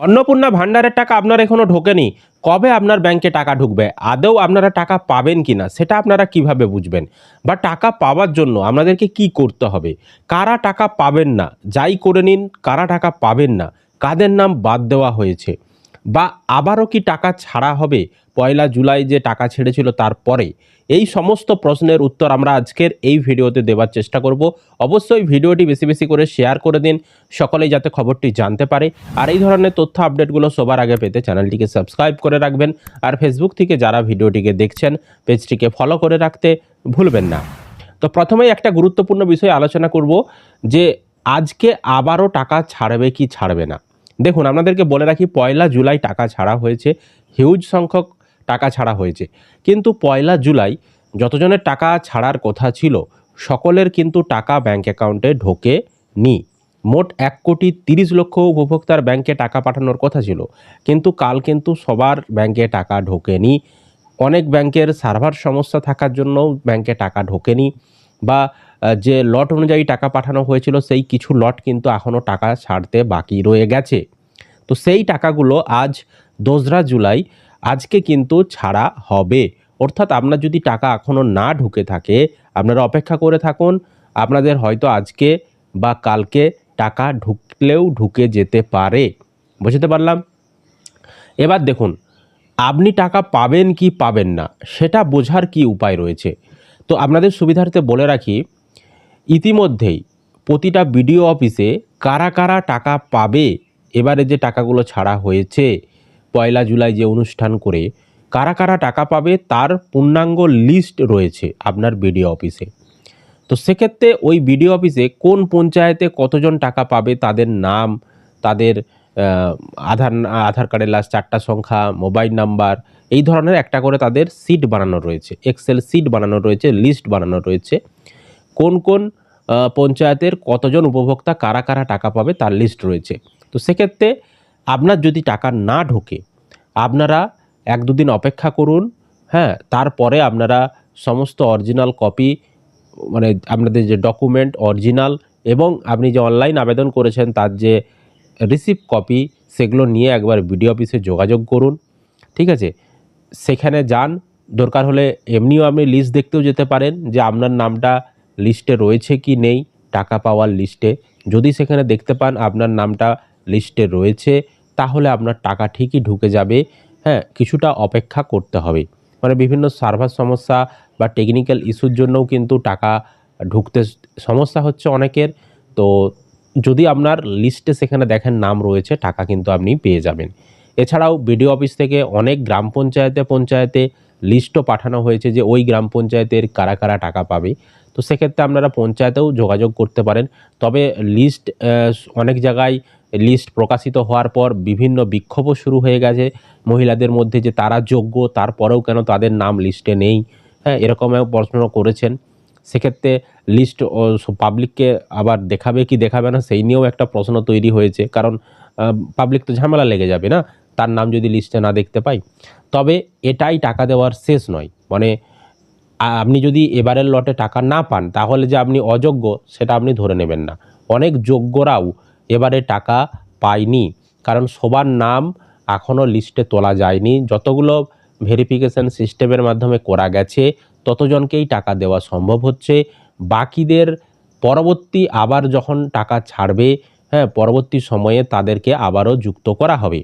অন্নপূর্ণা ভান্ডারের টাকা আপনার এখনো ঢোকেনি। কবে আপনার ব্যাংকে টাকা ঢুকবে? আদৌ আপনারা টাকা পাবেন কিনা সেটা আপনারা কিভাবে বুঝবেন? বা টাকা পাওয়ার জন্য আপনাদেরকে কি করতে হবে? কারা টাকা পাবেন না? যাই করে নিন, কারা টাকা পাবেন না? কাদের নাম বাদ দেওয়া হয়েছে? বা আবারও কি টাকা ছাড়া হবে? পয়লা জুলাই যে টাকা ছেড়েছিল তারপরে? এই সমস্ত প্রশ্নের উত্তর আমরা আজকের এই ভিডিওতে দেওয়ার চেষ্টা করব। অবশ্যই ভিডিওটি বেশি বেশি করে শেয়ার করে দিন, সকলেই যাতে খবরটি জানতে পারে। আর এই ধরনের তথ্য আপডেটগুলো সবার আগে পেতে চ্যানেলটিকে সাবস্ক্রাইব করে রাখবেন। আর ফেসবুক থেকে যারা ভিডিওটিকে দেখছেন পেজটিকে ফলো করে রাখতে ভুলবেন না। তো প্রথমেই একটা গুরুত্বপূর্ণ বিষয় আলোচনা করব যে আজকে আবারও টাকা ছাড়বে কি ছাড়বে না। দেখুন, আপনাদেরকে বলে রাখি, পয়লা জুলাই টাকা ছাড়া হয়েছে, হিউজ সংখ্যক টাকা ছাড়া হয়েছে। কিন্তু পয়লা জুলাই যতজনের টাকা ছাড়ার কথা ছিল সকলের কিন্তু টাকা ব্যাংক অ্যাকাউন্টে ঢোকে নি। মোট 1,30,00,000 উপভোক্তার ব্যাংকে টাকা পাঠানোর কথা ছিল, কিন্তু কাল কিন্তু সবার ব্যাংকে টাকা ঢোকেনি। অনেক ব্যাংকের সার্ভার সমস্যা থাকার জন্যও ব্যাংকে টাকা ঢোকেনি, বা যে লট অনুযায়ী টাকা পাঠানো হয়েছিল সেই কিছু লট কিন্তু এখনও টাকা ছাড়তে বাকি রয়ে গেছে। তো সেই টাকাগুলো আজ 2রা জুলাই আজকে কিন্তু ছাড়া হবে। অর্থাৎ আপনার যদি টাকা এখনও না ঢুকে থাকে, আপনারা অপেক্ষা করে থাকুন। আপনাদের হয়তো আজকে বা কালকে টাকা ঢুকলেও ঢুকে যেতে পারে। বুঝতে পারলাম? এবার দেখুন, আপনি টাকা পাবেন কি পাবেন না সেটা বোঝার কি উপায় রয়েছে। তো আপনাদের সুবিধার্থে বলে রাখি, ইতিমধ্যেই প্রতিটা বিডিও অফিসে কারা কারা টাকা পাবে, এবারে যে টাকাগুলো ছাড়া হয়েছে পয়লা জুলাই যে অনুষ্ঠান করে, কারা কারা টাকা পাবে তার পূর্ণাঙ্গ লিস্ট রয়েছে আপনার বিডিও অফিসে। তো সেক্ষেত্রে ওই বিডিও অফিসে কোন পঞ্চায়েতে কতজন টাকা পাবে, তাদের নাম, তাদের আধার কার্ডের লাস্ট 4টা সংখ্যা, মোবাইল নাম্বার, এই ধরনের একটা করে তাদের সিট বানানো রয়েছে, এক্সেল সিট বানানো রয়েছে, লিস্ট বানানো রয়েছে। কোন কোন পঞ্চায়েতের কতজন উপভোক্তা কারা কারা টাকা পাবে তার লিস্ট রয়েছে। তো সেক্ষেত্রে আপনার যদি টাকা না ঢোকে, আপনারা 1-2 দিন অপেক্ষা করুন। হ্যাঁ, তারপরে আপনারা সমস্ত অরিজিনাল কপি, মানে আপনাদের যে ডকুমেন্ট অরিজিনাল এবং আপনি যে অনলাইন আবেদন করেছেন তার যে রিসিপ্ট কপি, সেগুলো নিয়ে একবার বিডিও অফিসে যোগাযোগ করুন। ঠিক আছে? সেখানে যান। দরকার হলে এমনিও আপনি লিস্ট দেখতেও যেতে পারেন যে আপনার নামটা লিস্টে রয়েছে কি নেই টাকা পাওয়ার লিস্টে। যদি সেখানে দেখতে পান আপনার নামটা লিস্টে রয়েছে, তাহলে আপনার টাকা ঠিকই ঢুকে যাবে। হ্যাঁ, কিছুটা অপেক্ষা করতে হবে। মানে বিভিন্ন সার্ভার সমস্যা বা টেকনিক্যাল ইস্যুর জন্যও কিন্তু টাকা ঢুকতে সমস্যা হচ্ছে অনেকের। তো যদি আপনার লিস্টে সেখানে দেখেন নাম রয়েছে, টাকা কিন্তু আপনি পেয়ে যাবেন। এছাড়াও বিডিও অফিস থেকে অনেক গ্রাম পঞ্চায়েতে লিস্টও পাঠানো হয়েছে যে ওই গ্রাম পঞ্চায়েতের কারা কারা টাকা পাবে। তো সেক্ষেত্রে আপনারা পঞ্চায়েতেও যোগাযোগ করতে পারেন। তবে লিস্ট অনেক জায়গায় লিস্ট প্রকাশিত হওয়ার পর বিভিন্ন বিক্ষোভও শুরু হয়ে গেছে মহিলাদের মধ্যে, যে তারা যোগ্য তারপরেও কেন তাদের নাম লিস্টে নেই। হ্যাঁ, এরকমও প্রশ্ন করেছেন। সেক্ষেত্রে লিস্ট পাবলিককে আবার দেখাবে কি দেখাবে না সেই নিয়েও একটা প্রশ্ন তৈরি হয়েছে। কারণ পাবলিক তো ঝামেলা লেগে যাবে না, তার নাম যদি লিস্টে না দেখতে পাই। তবে এটাই টাকা দেওয়ার শেষ নয়। মানে আপনি যদি এবারের লটে টাকা না পান তাহলে যে আপনি অযোগ্য সেটা আপনি ধরে নেবেন না। অনেক যোগ্যরাও এবারে টাকা পায়নি, কারণ সবার নাম এখনও লিস্টে তোলা যায়নি। যতগুলো ভেরিফিকেশন সিস্টেমের মাধ্যমে করা গেছে ততজনকেই টাকা দেওয়া সম্ভব হচ্ছে। বাকিদের পরবর্তী আবার যখন টাকা ছাড়বে, হ্যাঁ, পরবর্তী সময়ে তাদেরকে আবারও যুক্ত করা হবে।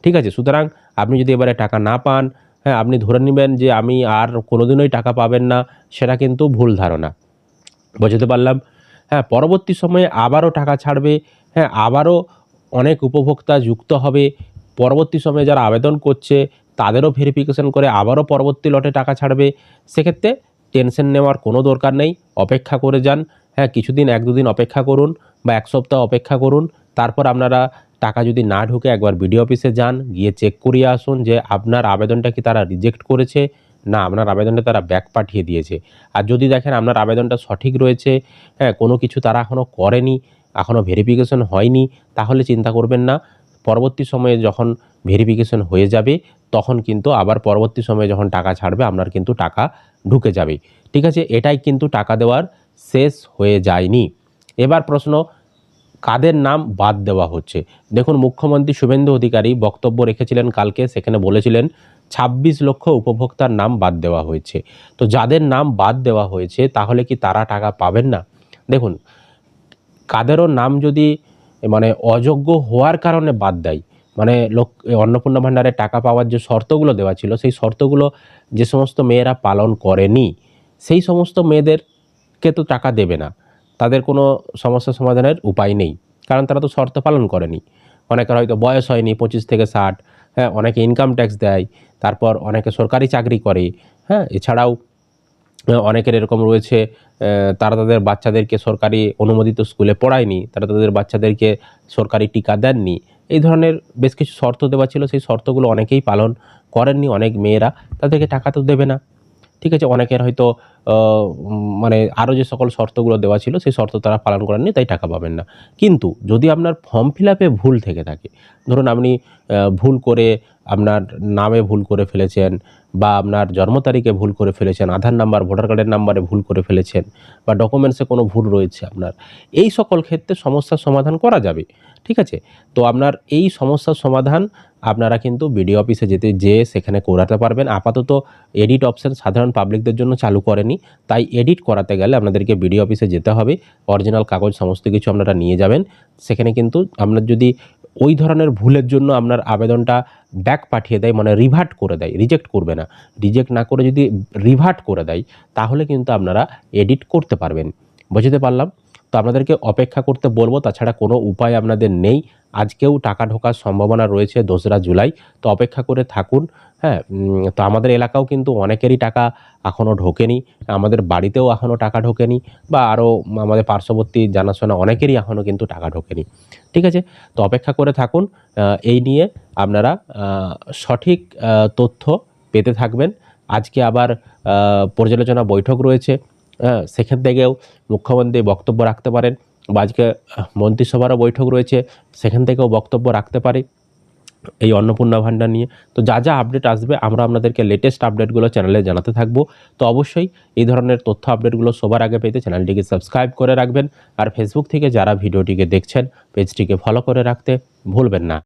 ঠিক আছে? সুতরাং আপনি যদি এবারে টাকা না পান, হ্যাঁ, আপনি ধরে নেবেন যে আমি আর কোনোদিনই টাকা পাবেন না, সেটা কিন্তু ভুল ধারণা। বুঝতে পারলাম? হ্যাঁ, পরবর্তী সময়ে আবারও টাকা ছাড়বে। হ্যাঁ, আবারও অনেক উপভোক্তা যুক্ত হবে। পরবর্তী সময়ে যারা আবেদন করছে তাদেরও ভেরিফিকেশন করে আবারও পরবর্তী লটে টাকা ছাড়বে। সেক্ষেত্রে টেনশন নেওয়ার কোনো দরকার নেই। অপেক্ষা করে যান। হ্যাঁ, কিছুদিন 1-2 দিন অপেক্ষা করুন বা 1 সপ্তাহ অপেক্ষা করুন। তারপর আপনারা টাকা যদি না ঢুকে একবার বিডিও অফিসে যান, গিয়ে চেক করিয়ে আসুন যে আপনার আবেদনটা কি তারা রিজেক্ট করেছে, না আপনার আবেদনটা তারা ব্যাক পাঠিয়ে দিয়েছে। আর যদি দেখেন আপনার আবেদনটা সঠিক রয়েছে, হ্যাঁ, কোনো কিছু তারা এখনও করেনি, এখনও ভেরিফিকেশন হয়নি, তাহলে চিন্তা করবেন না। পরবর্তী সময়ে যখন ভেরিফিকেশন হয়ে যাবে তখন কিন্তু আবার পরবর্তী সময়ে যখন টাকা ছাড়বে আপনার কিন্তু টাকা ঢুকে যাবে। ঠিক আছে? এটাই কিন্তু টাকা দেওয়ার শেষ হয়ে যায়নি। এবার প্রশ্ন, কাদের নাম বাদ দেওয়া হচ্ছে। দেখুন, মুখ্যমন্ত্রী শুভেন্দু অধিকারী বক্তব্য রেখেছিলেন কালকে, সেখানে বলেছিলেন ২৬ লক্ষ উপভোক্তার নাম বাদ দেওয়া হয়েছে। তো যাদের নাম বাদ দেওয়া হয়েছে তাহলে কি তারা টাকা পাবেন না? দেখুন, কাদেরও নাম যদি মানে অযোগ্য হওয়ার কারণে বাদ দেয়, মানে অন্নপূর্ণা ভাণ্ডারের টাকা পাওয়ার যে শর্তগুলো দেওয়া ছিল, সেই শর্তগুলো যে সমস্ত মেয়েরা পালন করেনি, সেই সমস্ত মেয়েদেরকে তো টাকা দেবে না। তাদের কোনো সমস্যা সমাধানের উপায় নেই, কারণ তারা তো শর্ত পালন করেনি। অনেকের হয়তো বয়স হয়নি 25 থেকে 60, হ্যাঁ, অনেকে ইনকাম ট্যাক্স দেয়, তারপর অনেকে সরকারি চাকরি করে, হ্যাঁ, এছাড়াও অনেকের এরকম রয়েছে তারা তাদের বাচ্চাদেরকে সরকারি অনুমোদিত স্কুলে পড়ায়নি, তারা তাদের বাচ্চাদেরকে সরকারি টিকা দেননি। এই ধরনের বেশ কিছু শর্ত দেওয়া ছিল, সেই শর্তগুলো অনেকেই পালন করেননি। অনেক মেয়েরা, তাদেরকে টাকা তো দেবে না। ঠিক আছে, অনেকের হয়তো মানে আরও যে সকল শর্তগুলো দেওয়া ছিল সেই শর্ত তারা পালন করেননি, তাই টাকা পাবেন না। কিন্তু যদি আপনার ফর্ম ফিল আপে ভুল থেকে থাকে, ধরুন আপনি ভুল করে আপনার নামে ভুল করে ফেলেছেন, বা আপনার জন্ম তারিখে ভুল করে ফেলেছেন, আধার নাম্বার ভোটার কার্ডের নাম্বারে ভুল করে ফেলেছেন, বা ডকুমেন্টসে কোনো ভুল রয়েছে আপনার, এই সকল ক্ষেত্রে সমস্যার সমাধান করা যাবে। ঠিক আছে, তো আপনার এই সমস্যার সমাধান আপনারা কিন্তু বিডিও অফিসে যেয়ে সেখানে করাতে পারবেন। আপাতত এডিট অপশন সাধারণ পাবলিকদের জন্য চালু করেনি, তাই এডিট করাতে গেলে আপনাদেরকে বিডিও অফিসে যেতে হবে। অরিজিনাল কাগজ সমস্ত কিছু আপনারা নিয়ে যাবেন। সেখানে কিন্তু আপনার যদি ওই ধরনের ভুলের জন্য আপনার আবেদনটা ব্যাক পাঠিয়ে দেয়, মানে রিভার্ট করে দেয়, রিজেক্ট করবে না, রিজেক্ট না করে যদি রিভার্ট করে দেয়, তাহলে কিন্তু আপনারা এডিট করতে পারবেন। বুঝতে পারলাম? তো আপনাদেরকে অপেক্ষা করতে বলবো, তাছাড়া কোনো উপায় আপনাদের নেই। আজকেও টাকা ঢোকার সম্ভাবনা রয়েছে ২রা জুলাই, তো অপেক্ষা করে থাকুন। হ্যাঁ, তো আমাদের এলাকাও কিন্তু অনেকেরই টাকা এখনও ঢোকেনি, আমাদের বাড়িতেও এখনও টাকা ঢোকেনি, বা আরও আমাদের পার্শ্ববর্তী জানাশোনা অনেকেরই এখনও কিন্তু টাকা ঢোকেনি। ঠিক আছে, তো অপেক্ষা করে থাকুন। এই নিয়ে আপনারা সঠিক তথ্য পেতে থাকবেন। আজকে আবার পর্যালোচনা বৈঠক রয়েছে, সেখান থেকেও মুখ্যমন্ত্রী বক্তব্য রাখতে পারেন, বা আজকে মন্ত্রিসভারও বৈঠক রয়েছে, সেখান থেকেও বক্তব্য রাখতে পারে এই অন্নপূর্ণা ভাণ্ডার নিয়ে। তো যা যা আপডেট আসবে আমরা আপনাদেরকে লেটেস্ট আপডেটগুলো চ্যানেলে জানাতে থাকবো। তো অবশ্যই এই ধরনের তথ্য আপডেটগুলো সবার আগে পেতে চ্যানেলটিকে সাবস্ক্রাইব করে রাখবেন, আর ফেসবুক থেকে যারা ভিডিওটিকে দেখছেন পেজটিকে ফলো করে রাখতে ভুলবেন না।